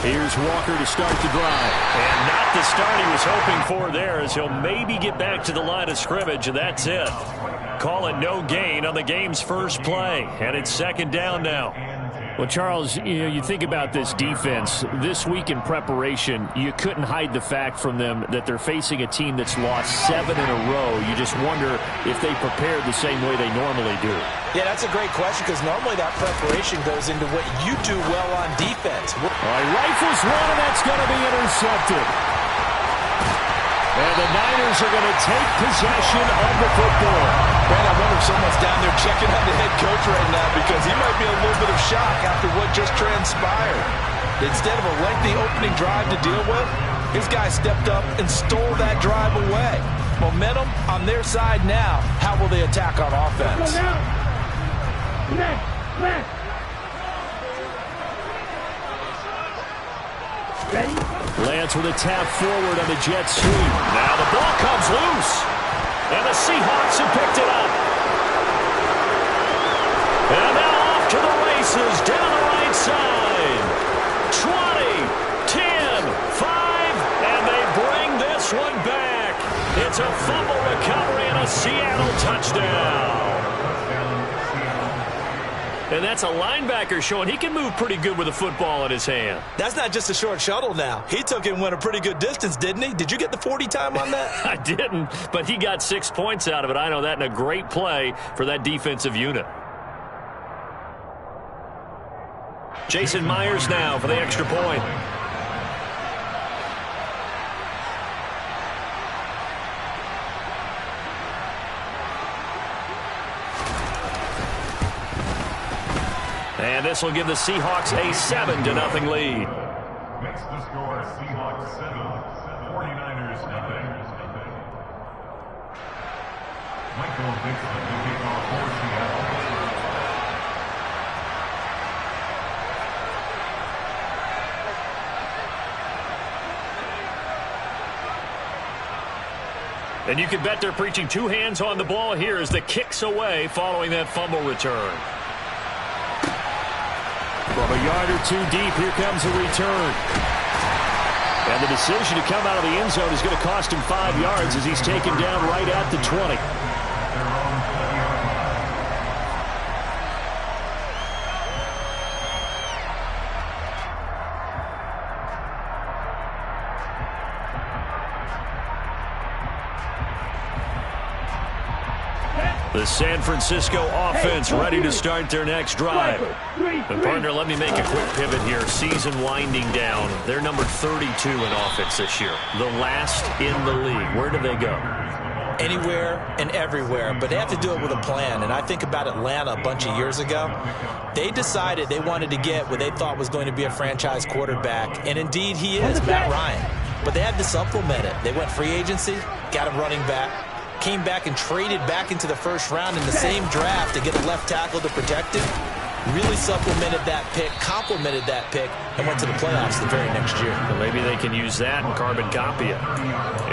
Here's Walker to start the drive. And not the start he was hoping for there, as he'll maybe get back to the line of scrimmage, and that's it. Call it no gain on the game's first play. And it's second down now. Well, Charles, you think about this defense. This week in preparation, you couldn't hide the fact from them that they're facing a team that's lost 7 in a row. You just wonder if they prepared the same way they normally do. Yeah, that's a great question, because normally that preparation goes into what you do well on defense. All right, rifles one, and that's going to be intercepted. And the Niners are going to take possession of the football. Man, I wonder if someone's down there checking on the head coach right now, because he might be in a little bit of shock after what just transpired. Instead of a lengthy opening drive to deal with, his guy stepped up and stole that drive away. Momentum on their side now. How will they attack on offense? Ready? Lance with a tap forward on the jet sweep. Now the ball comes loose. And the Seahawks have picked it up. And now off to the races down the right side. 20, 10, 5, and they bring this one back. It's a fumble recovery and a Seattle touchdown. And that's a linebacker showing he can move pretty good with a football in his hand. That's not just a short shuttle now. He took it and went a pretty good distance, didn't he? Did you get the 40 time on that? I didn't, but he got 6 points out of it. I know that, and a great play for that defensive unit. Jason Myers now for the extra point. And this will give the Seahawks a 7-0 lead. Makes the score Seahawks 7, 49ers nothing. Michael Dixon will kick off for Seattle. And you can bet they're preaching 2 hands on the ball here as the kick's away following that fumble return. From a yard or 2 deep, here comes a return. And the decision to come out of the end zone is going to cost him 5 yards as he's taken down right at the 20. The San Francisco offense ready to start their next drive. And partner, let me make a quick pivot here. Season winding down. They're number 32 in offense this year. The last in the league. Where do they go? Anywhere and everywhere, but they have to do it with a plan. And I think about Atlanta a bunch of years ago. They decided they wanted to get what they thought was going to be a franchise quarterback, and indeed he is, Matt Ryan. But they had to supplement it. They went free agency, got a running back, came back and traded back into the first round in the same draft to get a left tackle to protect him. Really supplemented that pick, complemented that pick, and went to the playoffs the very next year. Well, maybe they can use that and carbon copy it.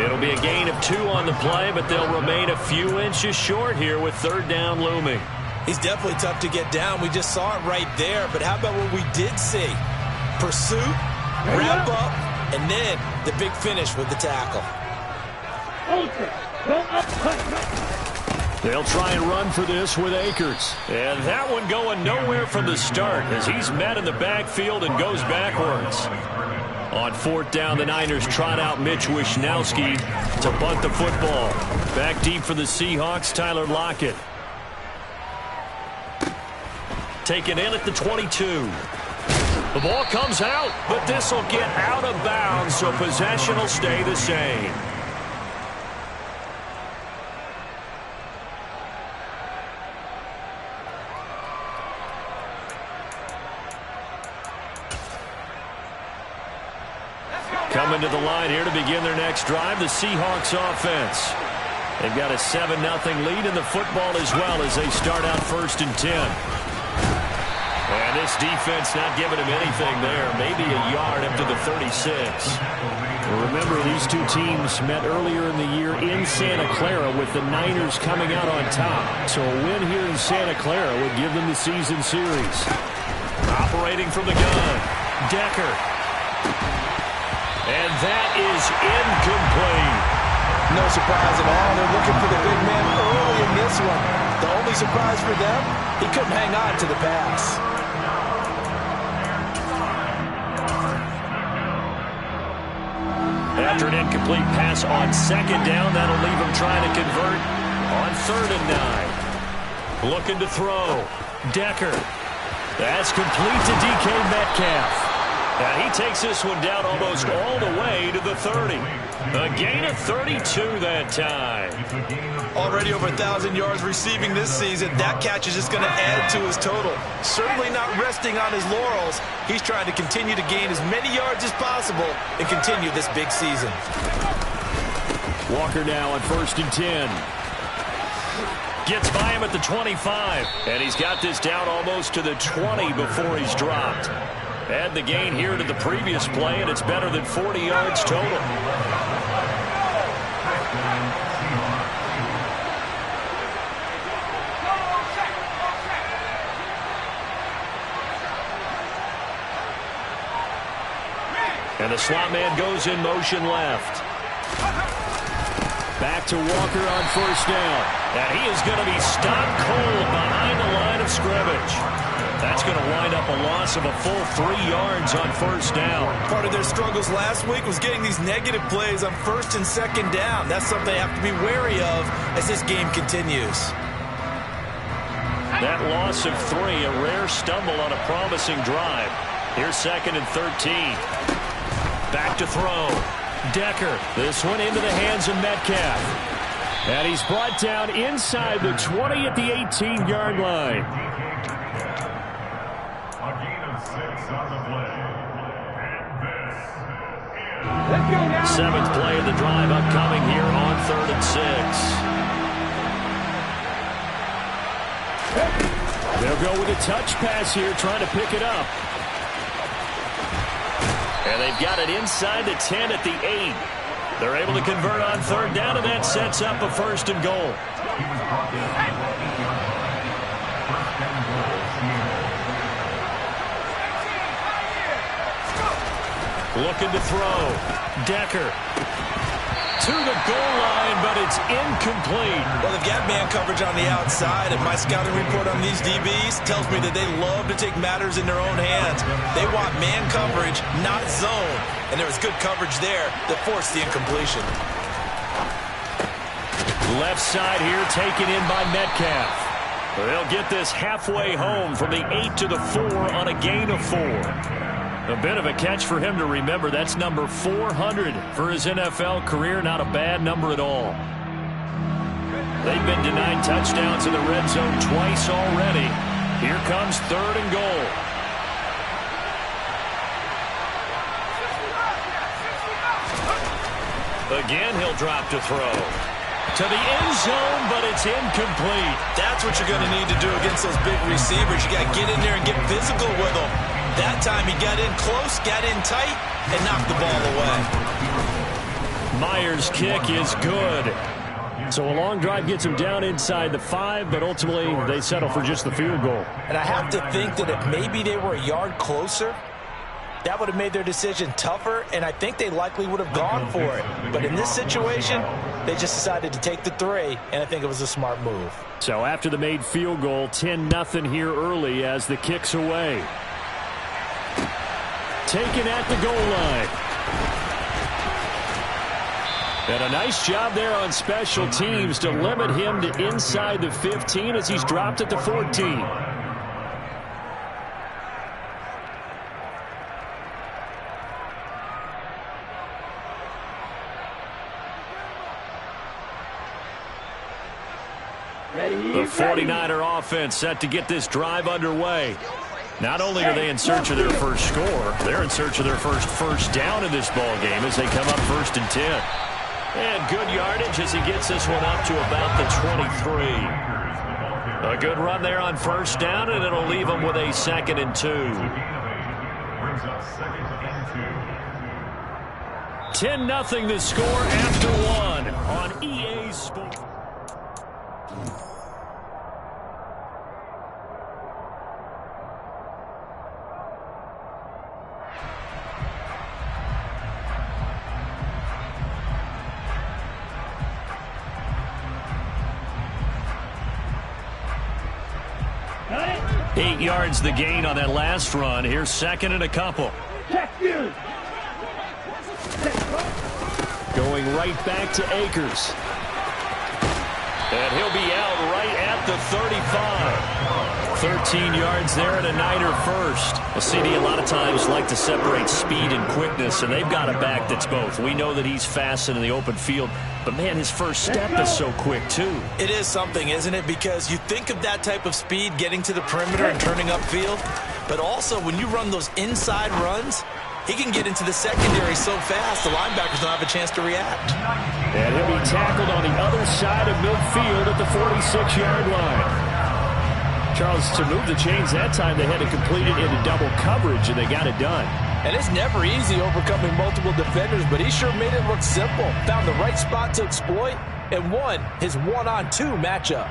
It'll be a gain of 2 on the play, but they'll remain a few inches short here with 3rd down looming. He's definitely tough to get down. We just saw it right there, but how about what we did see? Pursuit, wrap up, and then the big finish with the tackle. They'll try and run for this with Akers. And that one going nowhere from the start as he's met in the backfield and goes backwards. On 4th down, the Niners trot out Mitch Wishnowsky to bunt the football. Back deep for the Seahawks, Tyler Lockett. Taken in at the 22. The ball comes out, but this will get out of bounds, so possession will stay the same. Coming to the line here to begin their next drive, the Seahawks offense. They've got a 7-0 lead in the football as well as they start out 1st and 10. And this defense not giving him anything there. Maybe a yard up to the 36. Well, remember, these 2 teams met earlier in the year in Santa Clara with the Niners coming out on top. So a win here in Santa Clara would give them the season series. Operating from the gun, Decker. And that is incomplete. No surprise at all. They're looking for the big man early in this one. The only surprise for them, he couldn't hang on to the pass. After an incomplete pass on second down, that'll leave him trying to convert on 3rd and 9. Looking to throw. Decker. That's complete to DK Metcalf. And he takes this one down almost all the way to the 30. A gain of 32 that time. Already over 1,000 yards receiving this season. That catch is just going to add to his total. Certainly not resting on his laurels. He's trying to continue to gain as many yards as possible and continue this big season. Walker now on 1st and 10. Gets by him at the 25. And he's got this down almost to the 20 before he's dropped. Add the gain here to the previous play, and it's better than 40 yards total. And the slot man goes in motion left. Back to Walker on 1st down. And he is going to be stopped cold behind the line of scrimmage. That's going to wind up a loss of a full 3 yards on 1st down. Part of their struggles last week was getting these negative plays on 1st and 2nd down. That's something they have to be wary of as this game continues. That loss of 3, a rare stumble on a promising drive. Here's 2nd and 13. Back to throw. Decker. This one into the hands of Metcalf. And he's brought down inside the 20 at the 18-yard line. A gain of 6 on the play. And this is 7th play of the drive upcoming here on 3rd and 6. They'll go with a touch pass here, trying to pick it up. And they've got it inside the 10 at the 8. They're able to convert on 3rd down, and that sets up a 1st and goal. Looking to throw. Decker. To the goal line, but it's incomplete. Well, they've got man coverage on the outside, and my scouting report on these DBs tells me that they love to take matters in their own hands. They want man coverage, not zone. And there was good coverage there that forced the incompletion. Left side here taken in by Metcalf. They'll get this halfway home from the 8 to the 4 on a gain of 4. A bit of a catch for him to remember. That's number 400 for his NFL career. Not a bad number at all. They've been denied touchdowns in the red zone twice already. Here comes 3rd and goal. Again, he'll drop to throw. To the end zone, but it's incomplete. That's what you're going to need to do against those big receivers. You got to get in there and get physical with them. That time he got in close, got in tight, and knocked the ball away. Myers' kick is good. So a long drive gets him down inside the 5, but ultimately they settle for just the field goal. And I have to think that if maybe they were a yard closer, that would have made their decision tougher, and I think they likely would have gone for it. But in this situation, they just decided to take the 3, and I think it was a smart move. So after the made field goal, 10-0 here early as the kick's away. Taken at the goal line. And a nice job there on special teams to limit him to inside the 15 as he's dropped at the 14. The 49er offense set to get this drive underway. Not only are they in search of their first score, they're in search of their first down in this ball game as they come up 1st and 10. And good yardage as he gets this one up to about the 23. A good run there on 1st down, and it'll leave them with a 2nd and 2. brings up 2nd and 2. 10-0 the score after 1 on EA Sports. 8 yards the gain on that last run. Here's second and a couple. Going right back to Akers. And he'll be out right at the 35. 13 yards there and a Niner first. A CD a lot of times like to separate speed and quickness, and they've got a back that's both. We know that he's fast in the open field, but, man, his first step is so quick, too. It is something, isn't it? Because you think of that type of speed getting to the perimeter and turning upfield, but also when you run those inside runs, he can get into the secondary so fast the linebackers don't have a chance to react. And he'll be tackled on the other side of midfield at the 46-yard line. Charles, to move the chains that time, they had to complete it into double coverage, and they got it done. And it's never easy overcoming multiple defenders, but he sure made it look simple. Found the right spot to exploit and won his one-on-two matchup.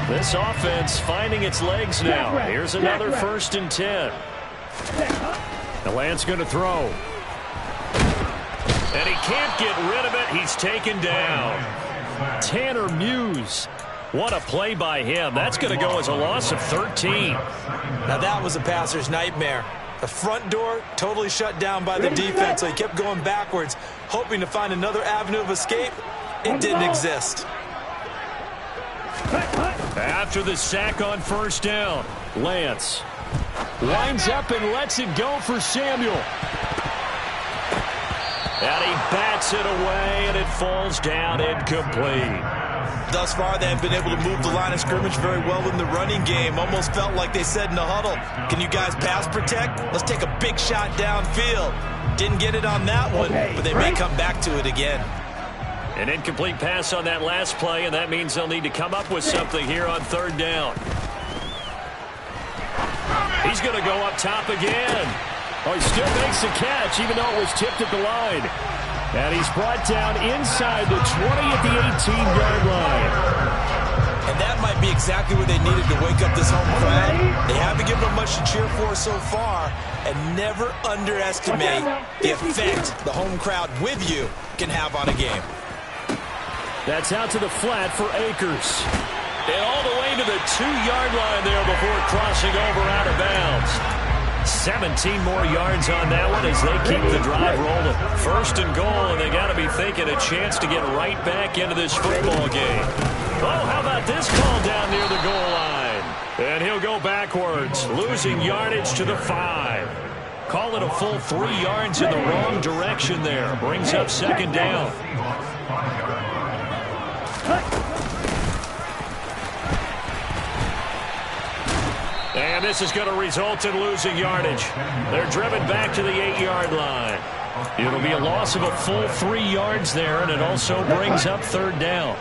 This offense finding its legs now. Here's another 1st and 10. The Lance going to throw. And he can't get rid of it. He's taken down. Tanner Muse. What a play by him. That's going to go as a loss of 13. Now that was a passer's nightmare. The front door totally shut down by the defense, so he kept going backwards, hoping to find another avenue of escape. It didn't exist. After the sack on 1st down, Lance winds up and lets it go for Samuel. And he bats it away, and it falls down incomplete. Thus far, they have been able to move the line of scrimmage very well in the running game. Almost felt like they said in the huddle, can you guys pass protect? Let's take a big shot downfield. Didn't get it on that one, but they may come back to it again. An incomplete pass on that last play, and that means they'll need to come up with something here on 3rd down. He's going to go up top again. Oh, he still makes the catch, even though it was tipped at the line. And he's brought down inside the 20 at the 18-yard line. And that might be exactly what they needed to wake up this home crowd. They haven't given them much to cheer for so far. And never underestimate the effect the home crowd with you can have on a game. That's out to the flat for Akers. And all the way to the 2-yard line there before crossing over out of bounds. 17 more yards on that one as they keep the drive rolling. 1st and goal, and they got to be thinking a chance to get right back into this football game. Oh, how about this call down near the goal line? And he'll go backwards, losing yardage to the 5. Call it a full 3 yards in the wrong direction there. Brings up 2nd down. And this is going to result in losing yardage. They're driven back to the 8-yard line. It'll be a loss of a full 3 yards there, and it also brings up 3rd down.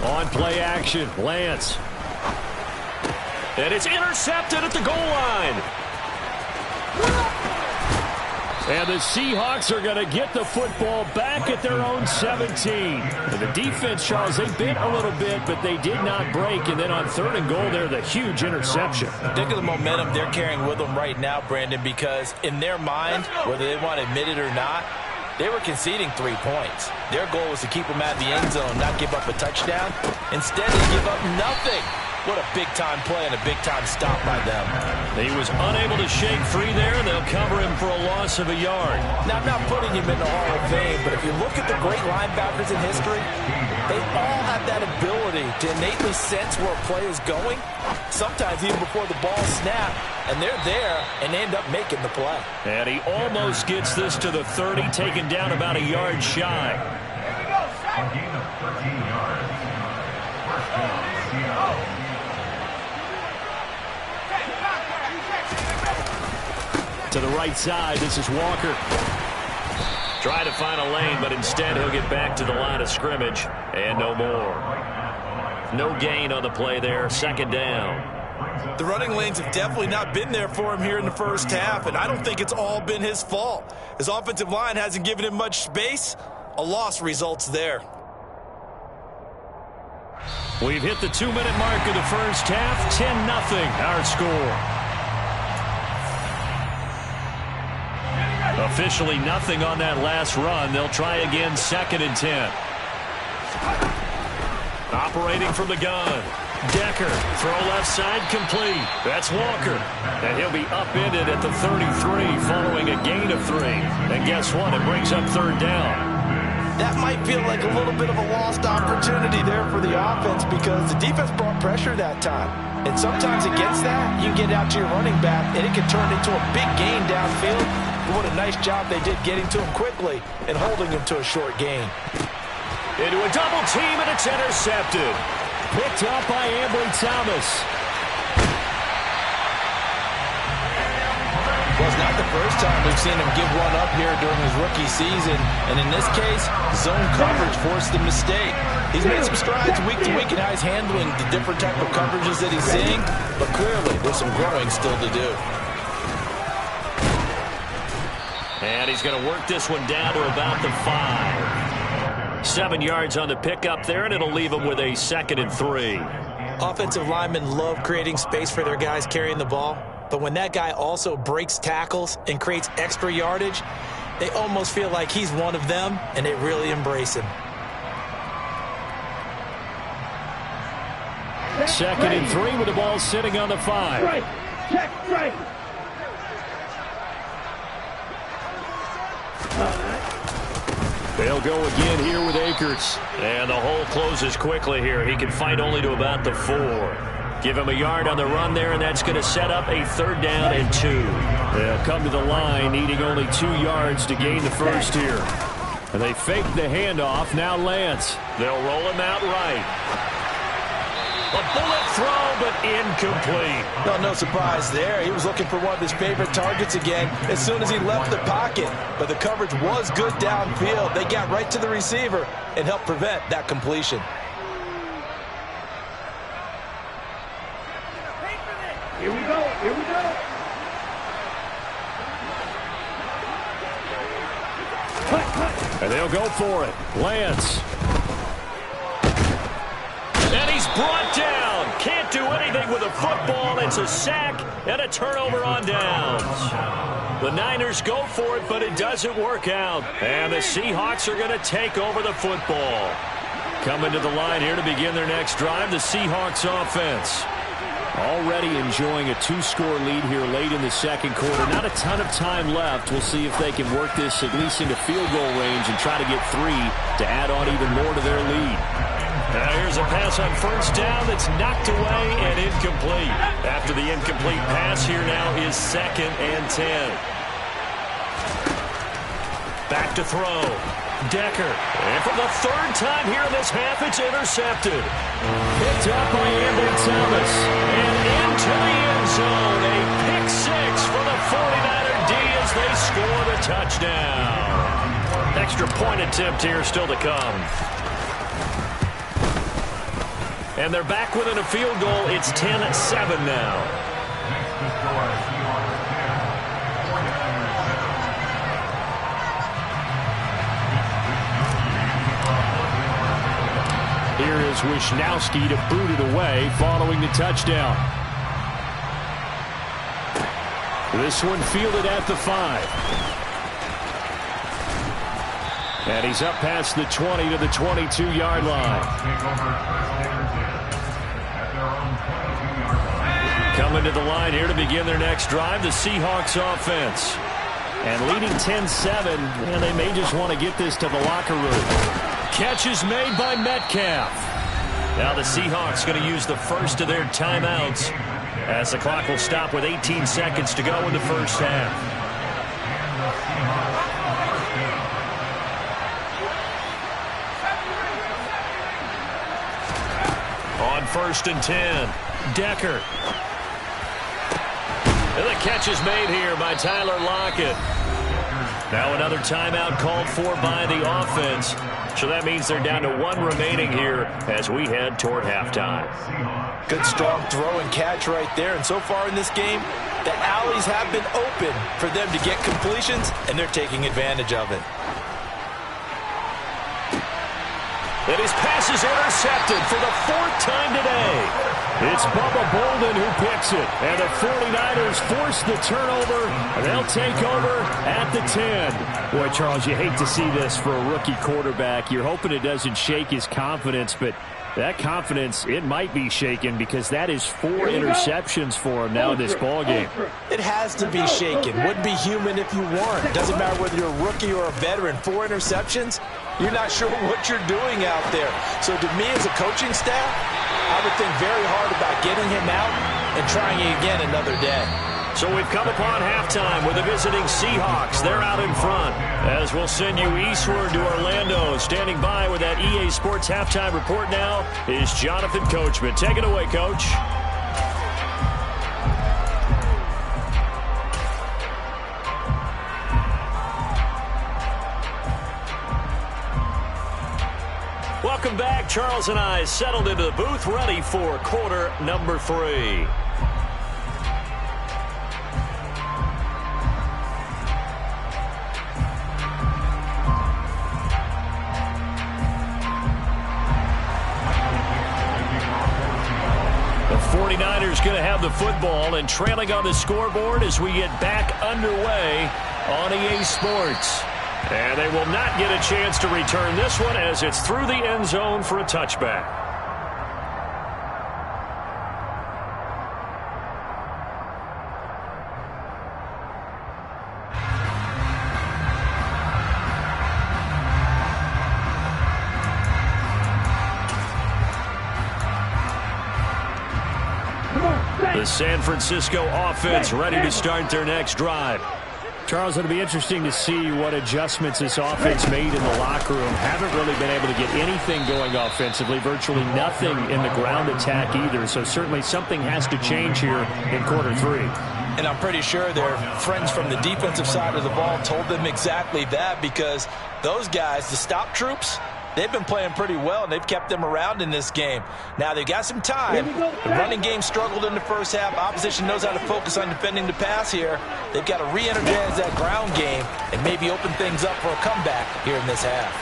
On play action, Lance. And it's intercepted at the goal line. And the Seahawks are going to get the football back at their own 17. And the defense, Charles, they bit a little bit, but they did not break. And then on 3rd and goal there, the huge interception. Think of the momentum they're carrying with them right now, Brandon, because in their mind, whether they want to admit it or not, they were conceding 3 points. Their goal was to keep them out of the end zone, not give up a touchdown. Instead, they give up nothing. What a big-time play and a big-time stop by them. He was unable to shake free there. They'll cover him for a loss of a yard. Now, I'm not putting him in the Hall of Fame, but if you look at the great linebackers in history, they all have that ability to innately sense where a play is going, sometimes even before the ball snaps, and they're there and they end up making the play. And he almost gets this to the 30, taken down about a yard shy. A gain of 13 yards. 1st down, Seattle. To the right side, this is Walker. Try to find a lane, but instead he'll get back to the line of scrimmage. And no more. No gain on the play there. 2nd down. The running lanes have definitely not been there for him here in the first half, and I don't think it's all been his fault. His offensive line hasn't given him much space. A loss results there. We've hit the 2-minute mark of the first half. 10-0 our score. Officially nothing on that last run. They'll try again, 2nd and 10. Operating from the gun. Decker, throw left side, complete. That's Walker. And he'll be upended at the 33 following a gain of 3. And guess what? It brings up 3rd down. That might feel like a little bit of a lost opportunity there for the offense because the defense brought pressure that time. And sometimes against that, you can get out to your running back, and it can turn into a big gain downfield. What a nice job they did getting to him quickly and holding him to a short gain. Into a double team, and it's intercepted. Picked up by Ambry Thomas. Well, it's not the first time we've seen him give one up here during his rookie season. And in this case, zone coverage forced the mistake. He's made some strides week to week in how he's handling the different type of coverages that he's seeing. But clearly, there's some growing still to do. And he's going to work this one down to about the 5. 7 yards on the pickup there, and it'll leave him with a 2nd and 3. Offensive linemen love creating space for their guys carrying the ball. But when that guy also breaks tackles and creates extra yardage, they almost feel like he's one of them, and they really embrace him. 2nd and 3 with the ball sitting on the 5. Right. Check, right. They'll go again here with Akers. And the hole closes quickly here. He can fight only to about the 4. Give him a yard on the run there, and that's going to set up a 3rd down and 2. They'll come to the line, needing only 2 yards to gain the first here. And they fake the handoff. Now Lance. They'll roll him out right. A bullet throw, but incomplete. No surprise there. He was looking for one of his favorite targets again as soon as he left the pocket. But the coverage was good downfield. They got right to the receiver and helped prevent that completion. Here we go. Here we go. And they'll go for it. Lance. And he's brought down. Can't do anything with a football. It's a sack and a turnover on downs. The Niners go for it, but it doesn't work out. And the Seahawks are going to take over the football. Coming to the line here to begin their next drive, the Seahawks offense. Already enjoying a 2-score lead here late in the 2nd quarter. Not a ton of time left. We'll see if they can work this at least into field goal range and try to get 3 to add on even more to their lead. Now here's a pass on 1st down that's knocked away and incomplete. After the incomplete pass, here now is 2nd and 10. Back to throw. Decker. And for the 3rd time here in this half, it's intercepted. Picked up by Ambry Thomas. And into the end zone. A pick 6 for the 49er D as they score the touchdown. Extra point attempt here still to come. And they're back within a field goal. It's 10-7 now. Here is Wisnowski to boot it away following the touchdown. This one fielded at the 5. And he's up past the 20 to the 22-yard line. Coming to the line here to begin their next drive, the Seahawks offense. And leading 10-7, and they may just want to get this to the locker room. Catch is made by Metcalf. Now the Seahawks going to use the first of their timeouts as the clock will stop with 18 seconds to go in the first half. On 1st and 10, Decker. And the catch is made here by Tyler Lockett. Now another timeout called for by the offense. So that means they're down to 1 remaining here as we head toward halftime. Good strong throw and catch right there. And so far in this game, the alleys have been open for them to get completions, and they're taking advantage of it. And his pass is intercepted for the 4th time today. It's Bubba Bolden who picks it. And the 49ers force the turnover, and they'll take over at the 10. Boy, Charles, you hate to see this for a rookie quarterback. You're hoping it doesn't shake his confidence, but that confidence, it might be shaken because that is 4 interceptions for him now in this ballgame. It has to be shaken. Wouldn't be human if you weren't. Doesn't matter whether you're a rookie or a veteran. 4 interceptions, you're not sure what you're doing out there. So to me as a coaching staff, I would think very hard about getting him out and trying it again another day. So we've come upon halftime with the visiting Seahawks. They're out in front. As we'll send you eastward to Orlando. Standing by with that EA Sports halftime report now is Jonathan Coachman. Take it away, Coach. Welcome back. Charles and I settled into the booth, ready for quarter number 3. The 49ers going to have the football and trailing on the scoreboard as we get back underway on EA Sports. And they will not get a chance to return this one as it's through the end zone for a touchback. The San Francisco offense ready to start their next drive. Charles, it'll be interesting to see what adjustments this offense made in the locker room. Haven't really been able to get anything going offensively, virtually nothing in the ground attack either. So certainly something has to change here in quarter 3. And I'm pretty sure their friends from the defensive side of the ball told them exactly that, because those guys, the stop troops, they've been playing pretty well, and they've kept them around in this game. Now, they've got some time. The running game struggled in the first half. Opposition knows how to focus on defending the pass here. They've got to re-energize that ground game and maybe open things up for a comeback here in this half.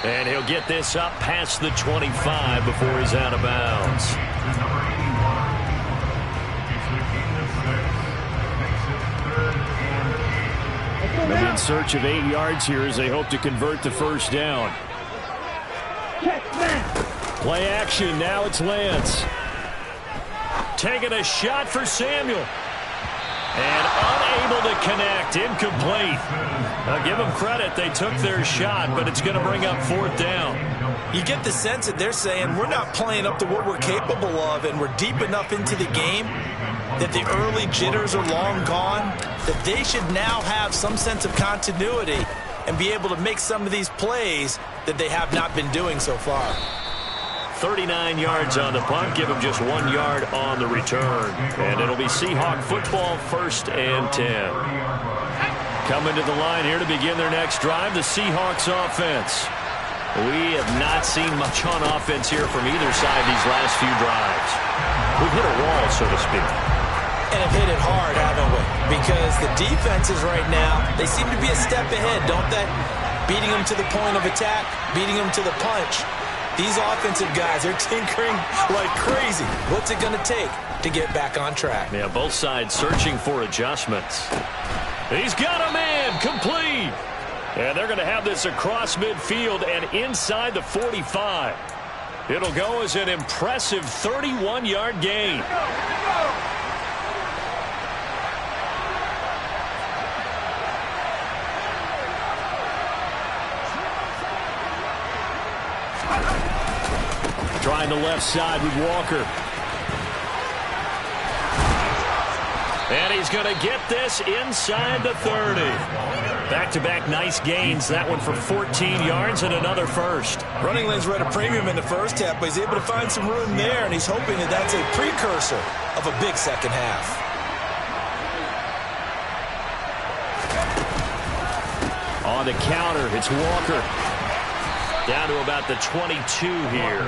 And he'll get this up past the 25 before he's out of bounds. They'll be in search of 8 yards here as they hope to convert the first down. Play action, now it's Lance. Taking a shot for Samuel. And unable to connect, incomplete. Now give them credit, they took their shot, but it's going to bring up 4th down. You get the sense that they're saying we're not playing up to what we're capable of, and we're deep enough into the game that the early jitters are long gone, that they should now have some sense of continuity and be able to make some of these plays that they have not been doing so far. 39 yards on the punt, give them just 1 yard on the return. And it'll be Seahawk football, 1st and 10. Coming to the line here to begin their next drive, the Seahawks offense. We have not seen much on offense here from either side these last few drives. We've hit a wall, so to speak. And have hit it hard, haven't we? Because the defenses right now, they seem to be a step ahead, don't they? Beating them to the point of attack, beating them to the punch. These offensive guys, they're tinkering like crazy. What's it going to take to get back on track? Yeah, both sides searching for adjustments. He's got a man, complete. And they're going to have this across midfield and inside the 45. It'll go as an impressive 31-yard gain. Trying the left side with Walker. And he's going to get this inside the 30. Back-to-back nice gains. That one for 14 yards and another first. Running lanes were at a premium in the first half, but he's able to find some room there, and he's hoping that that's a precursor of a big second half. On the counter, it's Walker. Down to about the 22 here.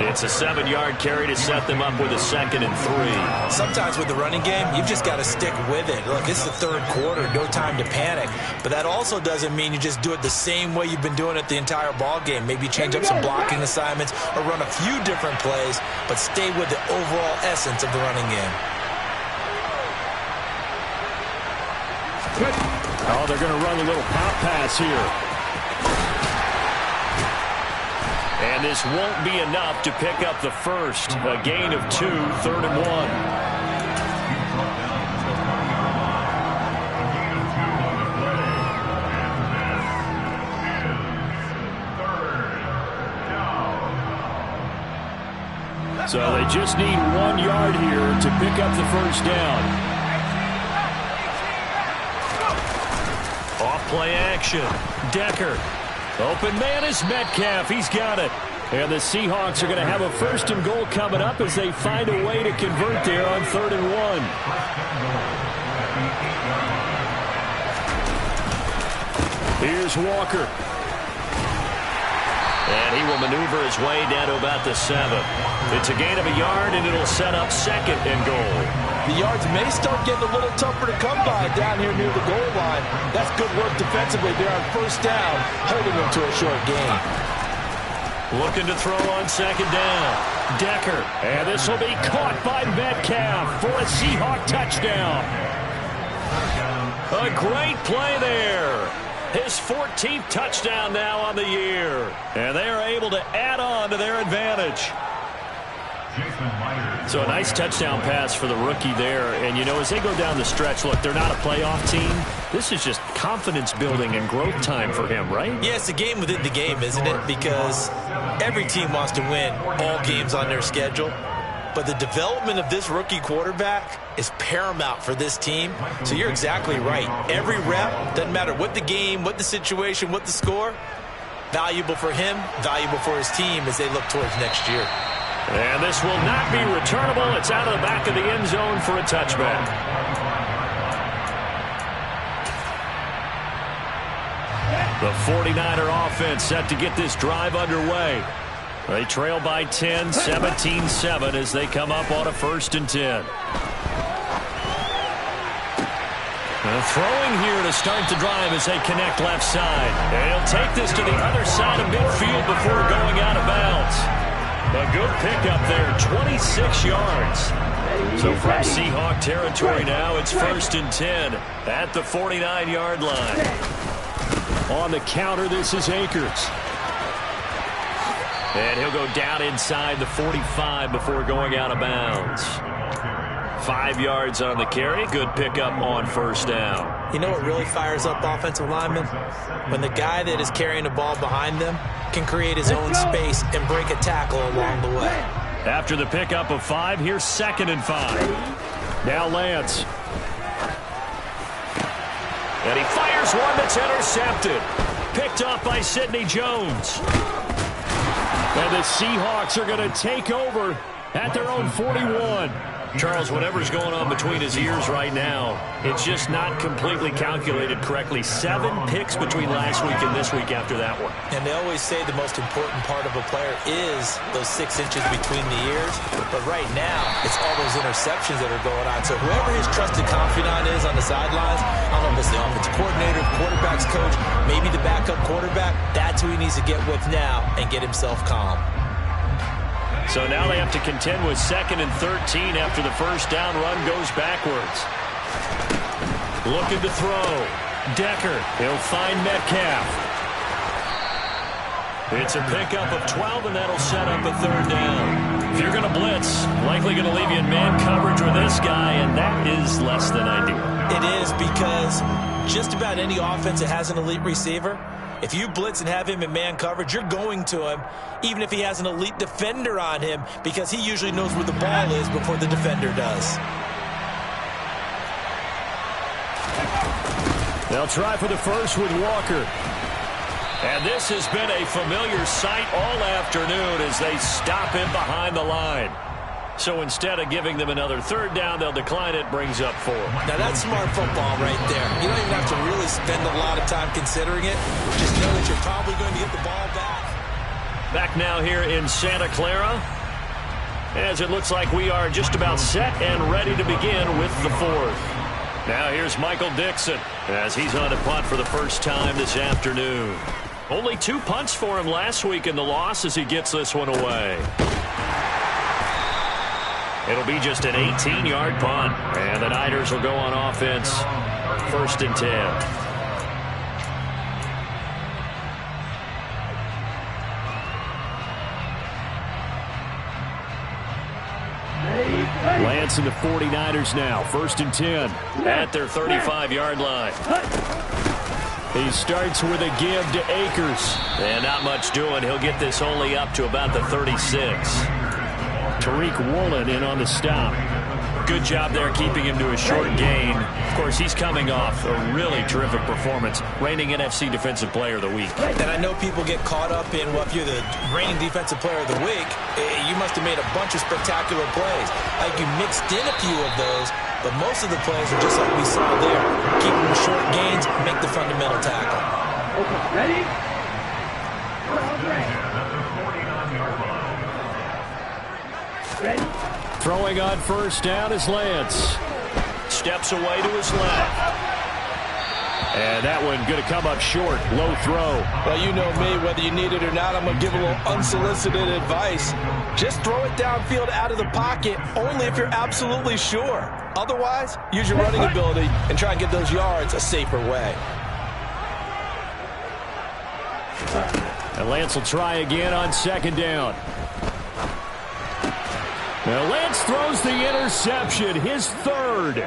It's a 7-yard carry to set them up with a 2nd and 3. Sometimes with the running game, you've just got to stick with it. Look, it's the third quarter, no time to panic. But that also doesn't mean you just do it the same way you've been doing it the entire ball game. Maybe change up some blocking assignments or run a few different plays, but stay with the overall essence of the running game. Oh, they're going to run a little pop pass here. And this won't be enough to pick up the first. A gain of 2, 3rd and 1. So they just need 1 yard here to pick up the first down. Off play action. Decker. Open man is Metcalf. He's got it. And the Seahawks are going to have a 1st and goal coming up as they find a way to convert there on 3rd and 1. Here's Walker. And he will maneuver his way down to about the 7. It's a gain of a yard, and it'll set up 2nd and goal. The yards may start getting a little tougher to come by down here near the goal line. That's good work defensively there on 1st down, holding them to a short gain. Looking to throw on 2nd down. Decker. And this will be caught by Metcalf for a Seahawk touchdown. A great play there. His 14th touchdown now on the year. And they are able to add on to their advantage. So a nice touchdown pass for the rookie there. And, you know, as they go down the stretch, look, they're not a playoff team. This is just confidence building and growth time for him, right? Yeah, it's a game within the game, isn't it? Because every team wants to win all games on their schedule. But the development of this rookie quarterback is paramount for this team. So you're exactly right. Every rep, doesn't matter what the game, what the situation, what the score, valuable for him, valuable for his team as they look towards next year. And this will not be returnable. It's out of the back of the end zone for a touchback. The 49er offense set to get this drive underway. They trail by 10, 17-7 as they come up on a 1st and 10. Throwing here to start the drive as they connect left side. And he'll take this to the other side of midfield before going out of bounds. A good pickup there, 26 yards. So from Seahawk territory now, it's 1st and 10 at the 49-yard line. On the counter, this is Akers. And he'll go down inside the 45 before going out of bounds. 5 yards on the carry. Good pickup on 1st down. You know what really fires up offensive linemen? When the guy that is carrying the ball behind them can create his own space and break a tackle along the way. After the pickup of 5, here's 2nd and 5. Now Lance. And he fires one that's intercepted. Picked off by Sidney Jones. And the Seahawks are going to take over at their own 41. Charles, whatever's going on between his ears right now, it's just not completely calculated correctly. 7 picks between last week and this week after that one. And they always say the most important part of a player is those 6 inches between the ears. But right now, it's all those interceptions that are going on. So whoever his trusted confidant is on the sidelines, I don't know if it's the offensive coordinator, quarterback's coach, maybe the backup quarterback, that's who he needs to get with now and get himself calm. So now they have to contend with 2nd and 13 after the 1st down run goes backwards. Looking to throw. Decker. He'll find Metcalf. It's a pickup of 12, and that'll set up a 3rd down. If you're going to blitz, likely going to leave you in man coverage with this guy, and that is less than ideal. It is, because just about any offense that has an elite receiver, if you blitz and have him in man coverage, you're going to him, even if he has an elite defender on him, because he usually knows where the ball is before the defender does. They'll try for the first with Walker. And this has been a familiar sight all afternoon as they stop him behind the line. So instead of giving them another third down, they'll decline it, brings up 4. Now that's smart football right there. You don't even have to really spend a lot of time considering it. Just know that you're probably going to get the ball back. Back now here in Santa Clara, as it looks like we are just about set and ready to begin with the 4th. Now here's Michael Dixon as he's on to punt for the first time this afternoon. Only 2 punts for him last week in the loss as he gets this one away. It'll be just an 18-yard punt, and the Niners will go on offense, 1st and 10. Lance and the 49ers now, 1st and 10. At their 35-yard line. He starts with a give to Akers. And not much doing. He'll get this only up to about the 36. Tariq Woolen in on the stop. Good job there keeping him to a short gain. Of course, he's coming off a really terrific performance, reigning NFC Defensive Player of the Week. And I know people get caught up in, well, if you're the reigning Defensive Player of the Week, you must have made a bunch of spectacular plays. Like you mixed in a few of those, but most of the plays are just like we saw there. Keep them short gains, make the fundamental tackle. Okay, ready? Ready? Throwing on 1st down is Lance. Steps away to his left. And that one going to come up short. Low throw. Well, you know me. Whether you need it or not, I'm going to give a little unsolicited advice. Just throw it downfield out of the pocket, only if you're absolutely sure. Otherwise, use your running ability and try and get those yards a safer way. And Lance will try again on 2nd down. Now Lance throws the interception, his 3rd.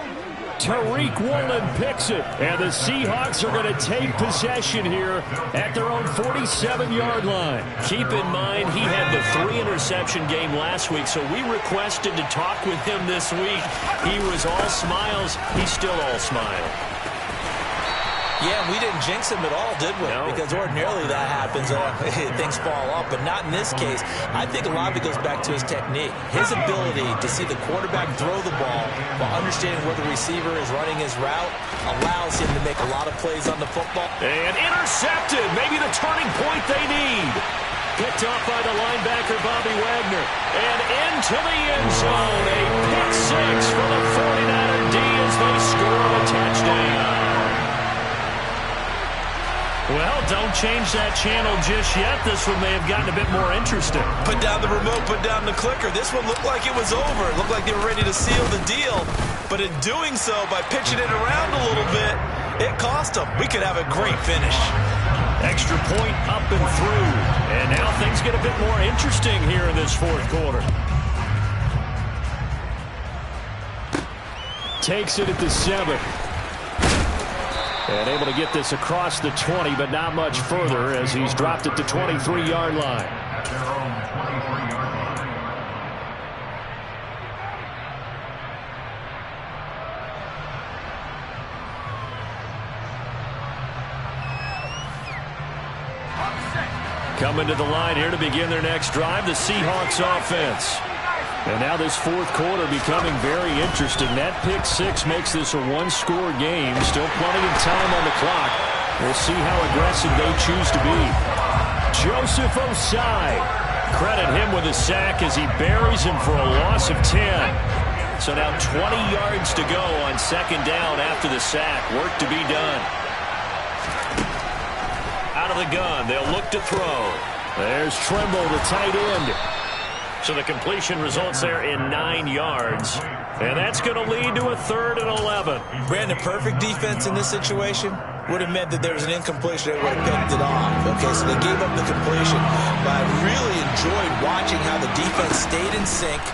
Tariq Woolen picks it, and the Seahawks are going to take possession here at their own 47-yard line. Keep in mind he had the 3-interception game last week, so we requested to talk with him this week. He was all smiles. He's still all smile. Yeah, we didn't jinx him at all, did we? No. Because ordinarily that happens. Things fall off, but not in this case. I think a lot of it goes back to his technique. His ability to see the quarterback throw the ball while understanding where the receiver is running his route allows him to make a lot of plays on the football. And intercepted. Maybe the turning point they need. Picked off by the linebacker, Bobby Wagner. And into the end zone. A pick 6 for the 49er D as they score a touchdown. Well, don't change that channel just yet. This one may have gotten a bit more interesting. Put down the remote, put down the clicker. This one looked like it was over. It looked like they were ready to seal the deal. But in doing so, by pitching it around a little bit, it cost them. We could have a great finish. Extra point up and through. And now things get a bit more interesting here in this 4th quarter. Takes it at the 7. And able to get this across the 20, but not much further as he's dropped at the 23-yard line. Coming to the line here to begin their next drive, the Seahawks offense. And now this 4th quarter becoming very interesting. That pick 6 makes this a 1-score game. Still plenty of time on the clock. We'll see how aggressive they choose to be. Joseph Osai. Credit him with a sack as he buries him for a loss of 10. So now 20 yards to go on 2nd down after the sack. Work to be done. Out of the gun. They'll look to throw. There's Trimble, the tight end. So the completion results there in 9 yards. And that's going to lead to a 3rd and 11. Brandon, perfect defense in this situation would have meant that there was an incompletion that would have picked it off. Okay, so they gave up the completion. But I really enjoyed watching how the defense stayed in sync,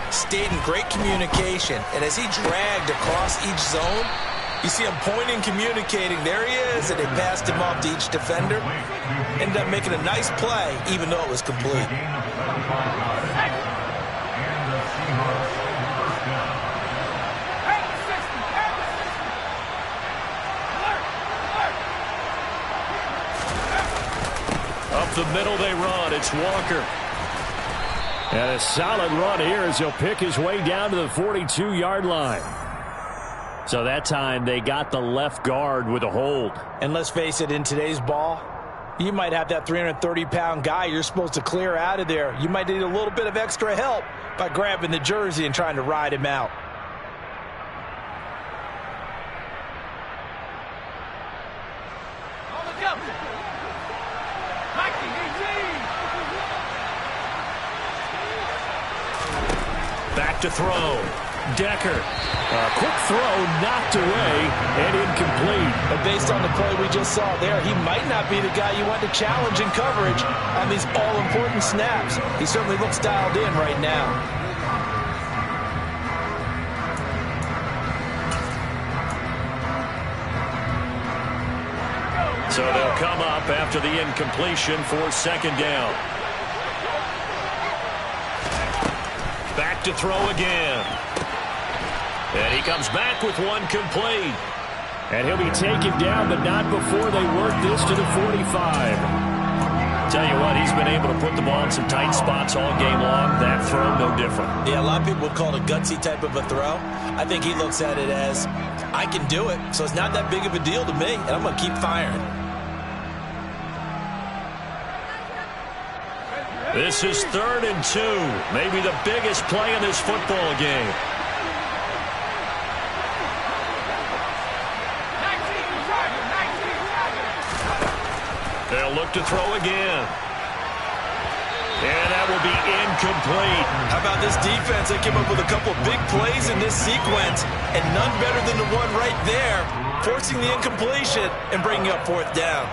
stayed in great communication. And as he dragged across each zone, you see him pointing, communicating. There he is, and they passed him off to each defender. Ended up making a nice play, even though it was complete. Up the middle they run. It's Walker. And a solid run here as he'll pick his way down to the 42-yard line. So that time they got the left guard with a hold. And let's face it, in today's ball, you might have that 330-pound guy you're supposed to clear out of there. You might need a little bit of extra help by grabbing the jersey and trying to ride him out. Back to throw. Decker. A quick throw knocked away and incomplete. But based on the play we just saw there, he might not be the guy you want to challenge in coverage on these all-important snaps. He certainly looks dialed in right now. So they'll come up after the incompletion for second down. Back to throw again. And he comes back with one complete. And he'll be taken down, but not before they work this to the 45. Tell you what, he's been able to put the ball in some tight spots all game long. That throw, no different. Yeah, a lot of people would call it a gutsy type of a throw. I think he looks at it as, I can do it, so it's not that big of a deal to me, and I'm going to keep firing. This is 3rd and 2. Maybe the biggest play in this football game. They'll look to throw again. And that will be incomplete. How about this defense? They came up with a couple of big plays in this sequence, and none better than the one right there, forcing the incompletion and bringing up 4th down.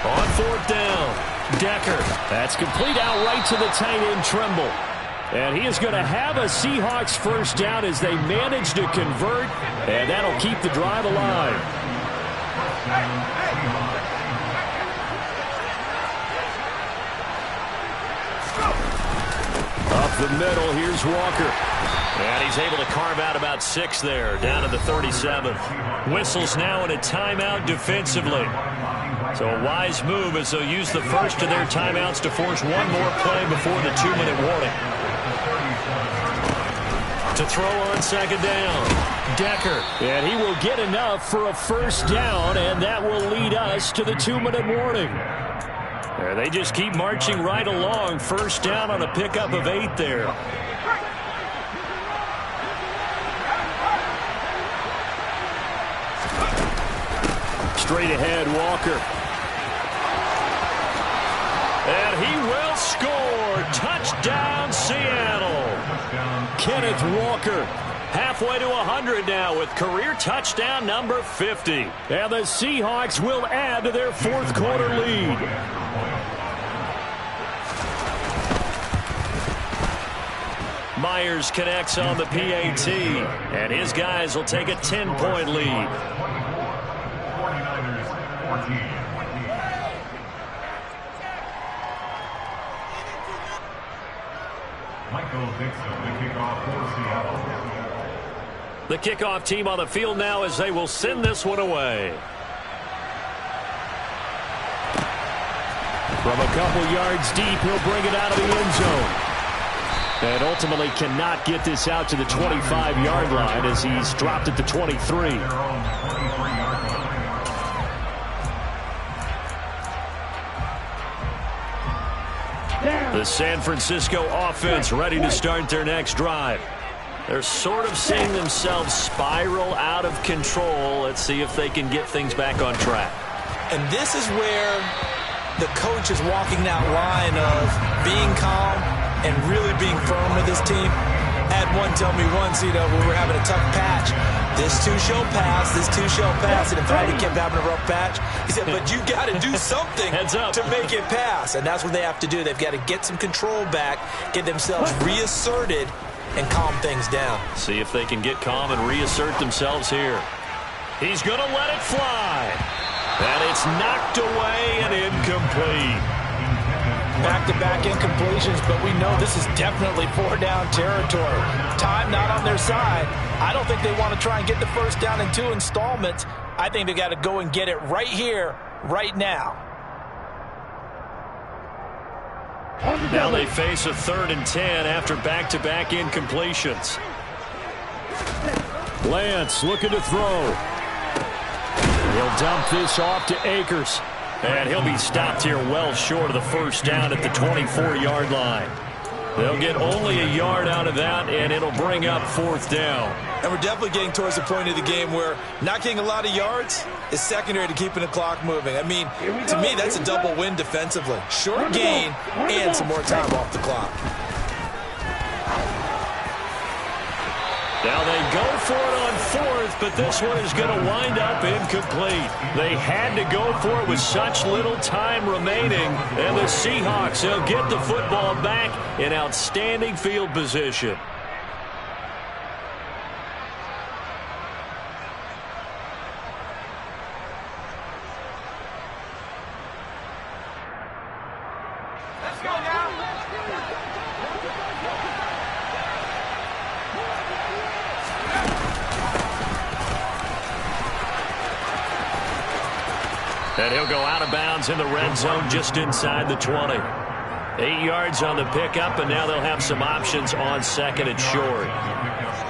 On 4th down, Decker. That's complete out right to the tight end, Trimble. And he is going to have a Seahawks first down as they manage to convert, and that'll keep the drive alive. Up the middle, here's Walker. And he's able to carve out about 6 there, down to the 37. Whistles now in a timeout defensively. So a wise move as they'll use the first of their timeouts to force one more play before the 2-minute warning. To throw on second down, Decker. And he will get enough for a first down, and that will lead us to the 2-minute warning. And they just keep marching right along. First down on a pickup of 8 there. Straight ahead, Walker. And he will score. Touchdown, Seattle. Kenneth Walker. Halfway to 100 now with career touchdown number 50. And the Seahawks will add to their 4th quarter lead. Myers connects on the PAT, and his guys will take a 10-point lead. 49ers 14. Michael Dixon, the kickoff for Seattle. The kickoff team on the field now as they will send this one away. From a couple yards deep, he'll bring it out of the end zone. And ultimately cannot get this out to the 25-yard line as he's dropped at the 23. The San Francisco offense ready to start their next drive. They're sort of seeing themselves spiral out of control. Let's see if they can get things back on track. And this is where the coach is walking that line of being calm and really being firm with his team. Had one tell me once, when we were having a tough patch, this too shall pass, this too shall pass. And in fact, he kept having a rough patch. He said, but you got to do something Heads up. to make it pass. And that's what they have to do. They've got to get some control back, get themselves reasserted, and calm things down. See if they can get calm and reassert themselves here. He's going to let it fly. And it's knocked away and incomplete. back-to-back incompletions, but we know this is definitely 4-down territory. Time not on their side. I don't think they want to try and get the first down in 2 installments. I think they got to go and get it right here, right now. Now they face a 3rd and 10 after back-to-back incompletions. Lance looking to throw. He'll dump this off to Akers. And he'll be stopped here well short of the first down at the 24-yard line. They'll get only a yard out of that, and it'll bring up 4th down. And we're definitely getting towards the point of the game where not getting a lot of yards is secondary to keeping the clock moving. I mean, to me, that's a double win defensively. Short gain and some more time off the clock. Now they go for it on 4th, but this one is going to wind up incomplete. They had to go for it with such little time remaining, and the Seahawks will get the football back in outstanding field position. Let's go now. And he'll go out of bounds in the red zone just inside the 20. 8 yards on the pickup, and now they'll have some options on 2nd and short.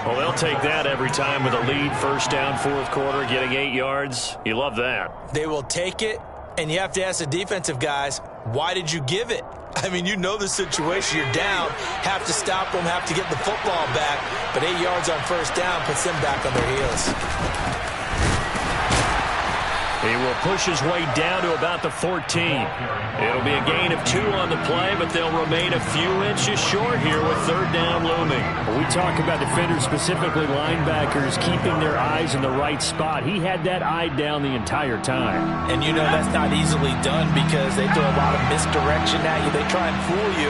Well, they'll take that every time with a lead. First down, 4th quarter, getting 8 yards. You love that. They will take it, and you have to ask the defensive guys, why did you give it? I mean, you know the situation. You're down, have to stop them, have to get the football back, but 8 yards on first down puts them back on their heels. He will push his way down to about the 14. It'll be a gain of 2 on the play, but they'll remain a few inches short here with 3rd down looming. We talk about defenders, specifically linebackers, keeping their eyes in the right spot. He had that eye down the entire time. And you know that's not easily done because they throw a lot of misdirection at you. They try and fool you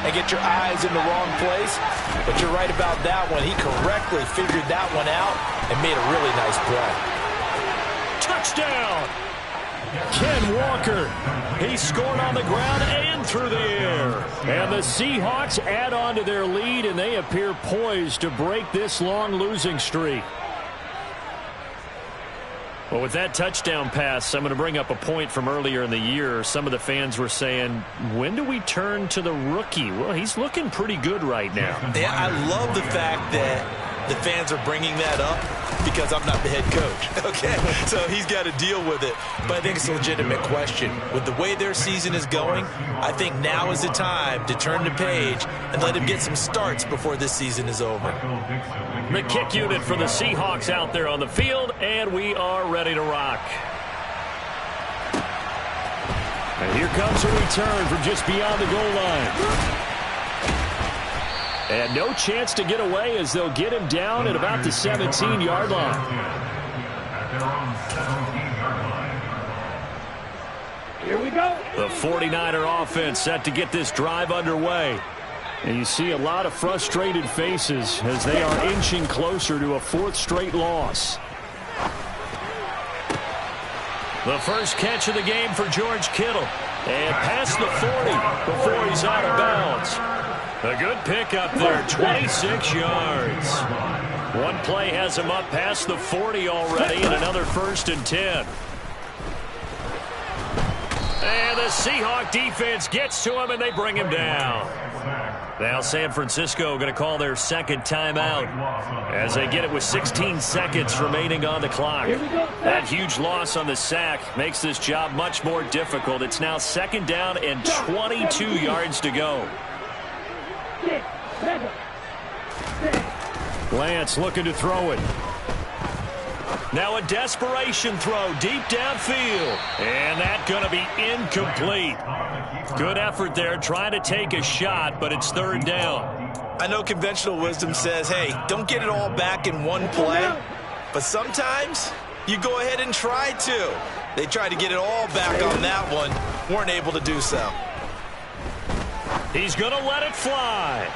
and get your eyes in the wrong place. But you're right about that one. He correctly figured that one out and made a really nice play. Touchdown! Ken Walker. He scored on the ground and through the air. And the Seahawks add on to their lead, and they appear poised to break this long losing streak. Well, with that touchdown pass, I'm going to bring up a point from earlier in the year. Some of the fans were saying, when do we turn to the rookie? Well, he's looking pretty good right now. Yeah, I love the fact that the fans are bringing that up because I'm not the head coach. Okay, so he's got to deal with it. But I think it's a legitimate question. With the way their season is going, I think now is the time to turn the page and let him get some starts before this season is over. The kick unit for the Seahawks out there on the field, and we are ready to rock. And here comes a return from just beyond the goal line. And no chance to get away as they'll get him down at about the 17-yard line. Here we go. The 49er offense set to get this drive underway. And you see a lot of frustrated faces as they are inching closer to a 4th straight loss. The first catch of the game for George Kittle. And past the 40 before he's out of bounds. A good pickup there, 26 yards. One play has him up past the 40 already, and another 1st and 10. And the Seahawk defense gets to him, and they bring him down. Now San Francisco going to call their 2nd timeout as they get it with 16 seconds remaining on the clock. That huge loss on the sack makes this job much more difficult. It's now 2nd down and 22 yards to go. Lance looking to throw it. Now a desperation throw deep downfield. And that's going to be incomplete. Good effort there trying to take a shot, but it's 3rd down. I know conventional wisdom says, hey, don't get it all back in one play. But sometimes you go ahead and try to. They tried to get it all back on that one. Weren't able to do so. He's going to let it fly.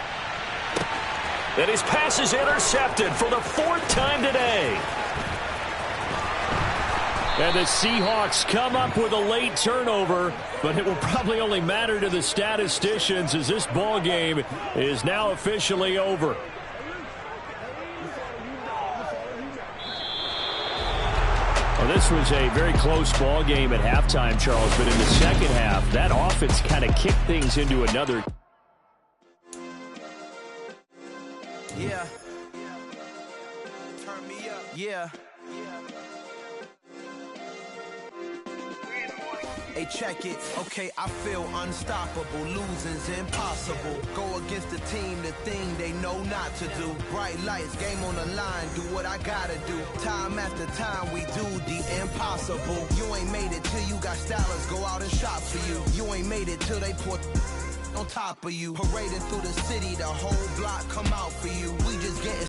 And his pass is intercepted for the 4th time today. And the Seahawks come up with a late turnover, but it will probably only matter to the statisticians as this ball game is now officially over. Well, this was a very close ball game at halftime, Charles, but in the second half, that offense kind of kicked things into another. Yeah. Turn me up. Yeah. Hey, check it. Okay, I feel unstoppable. Losing's impossible. Go against the team, the thing they know not to do. Bright lights, game on the line. Do what I gotta do. Time after time, we do the impossible. You ain't made it till you got stylers go out and shop for you. You ain't made it till they put on top of you. Parading through the city, the whole block come out for you. We just getting